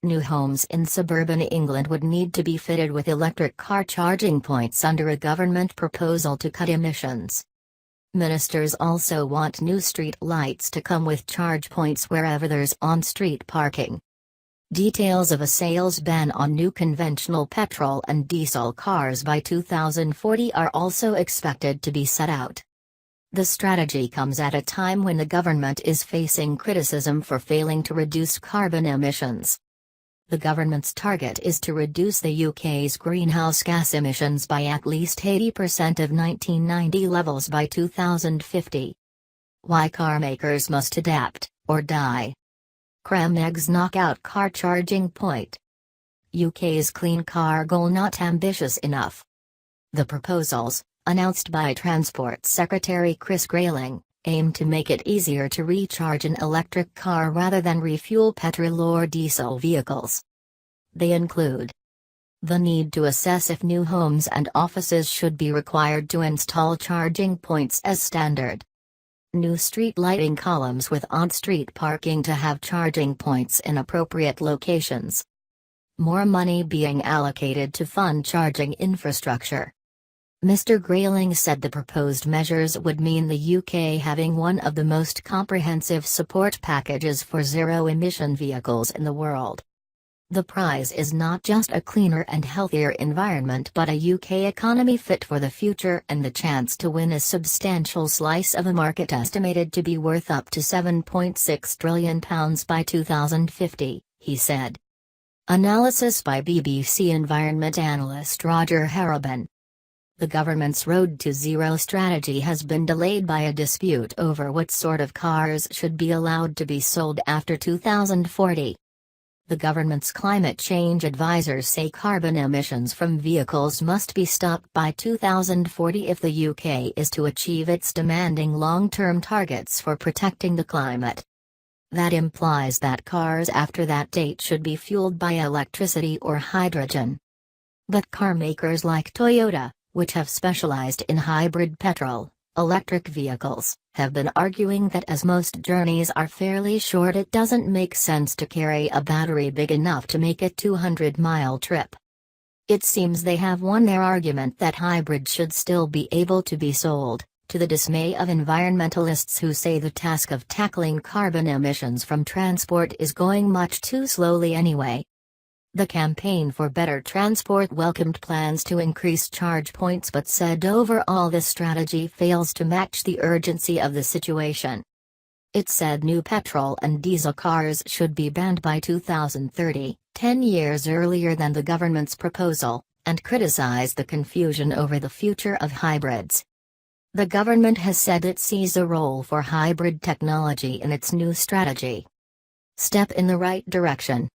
New homes in suburban England would need to be fitted with electric car charging points under a government proposal to cut emissions. Ministers also want new street lights to come with charge points wherever there's on-street parking. Details of a sales ban on new conventional petrol and diesel cars by 2040 are also expected to be set out. The strategy comes at a time when the government is facing criticism for failing to reduce carbon emissions. The government's target is to reduce the UK's greenhouse gas emissions by at least 80% of 1990 levels by 2050. Why carmakers must adapt, or die. Creme Eggs knockout car charging point. UK's clean car goal not ambitious enough. The proposals, announced by Transport Secretary Chris Grayling, aim to make it easier to recharge an electric car rather than refuel petrol or diesel vehicles. They include the need to assess if new homes and offices should be required to install charging points as standard. New street lighting columns with on-street parking to have charging points in appropriate locations. More money being allocated to fund charging infrastructure. Mr. Grayling said the proposed measures would mean the UK having one of the most comprehensive support packages for zero-emission vehicles in the world. The prize is not just a cleaner and healthier environment but a UK economy fit for the future and the chance to win a substantial slice of a market estimated to be worth up to £7.6 trillion by 2050, he said. Analysis by BBC Environment analyst Roger Harrobin. The government's Road to Zero strategy has been delayed by a dispute over what sort of cars should be allowed to be sold after 2040. The government's climate change advisors say carbon emissions from vehicles must be stopped by 2040 if the UK is to achieve its demanding long-term targets for protecting the climate. That implies that cars after that date should be fueled by electricity or hydrogen. But car makers like Toyota, which have specialized in hybrid petrol-electric vehicles, have been arguing that as most journeys are fairly short it doesn't make sense to carry a battery big enough to make a 200-mile trip. It seems they have won their argument that hybrid should still be able to be sold, to the dismay of environmentalists who say the task of tackling carbon emissions from transport is going much too slowly anyway. The Campaign for Better Transport welcomed plans to increase charge points but said overall the strategy fails to match the urgency of the situation. It said new petrol and diesel cars should be banned by 2030, 10 years earlier than the government's proposal, and criticized the confusion over the future of hybrids. The government has said it sees a role for hybrid technology in its new strategy. Step in the right direction.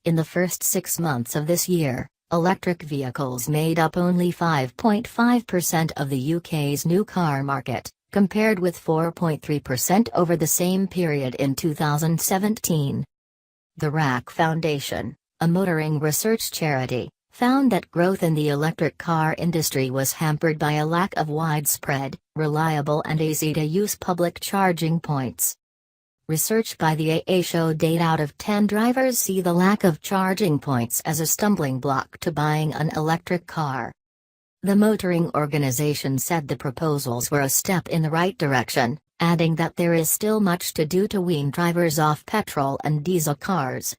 In the first 6 months of this year, electric vehicles made up only 5.5% of the UK's new car market, compared with 4.3% over the same period in 2017. The RAC Foundation, a motoring research charity, found that growth in the electric car industry was hampered by a lack of widespread, reliable and easy-to-use public charging points. Research by the AA showed 8 out of 10 drivers see the lack of charging points as a stumbling block to buying an electric car. The motoring organization said the proposals were a step in the right direction, adding that there is still much to do to wean drivers off petrol and diesel cars.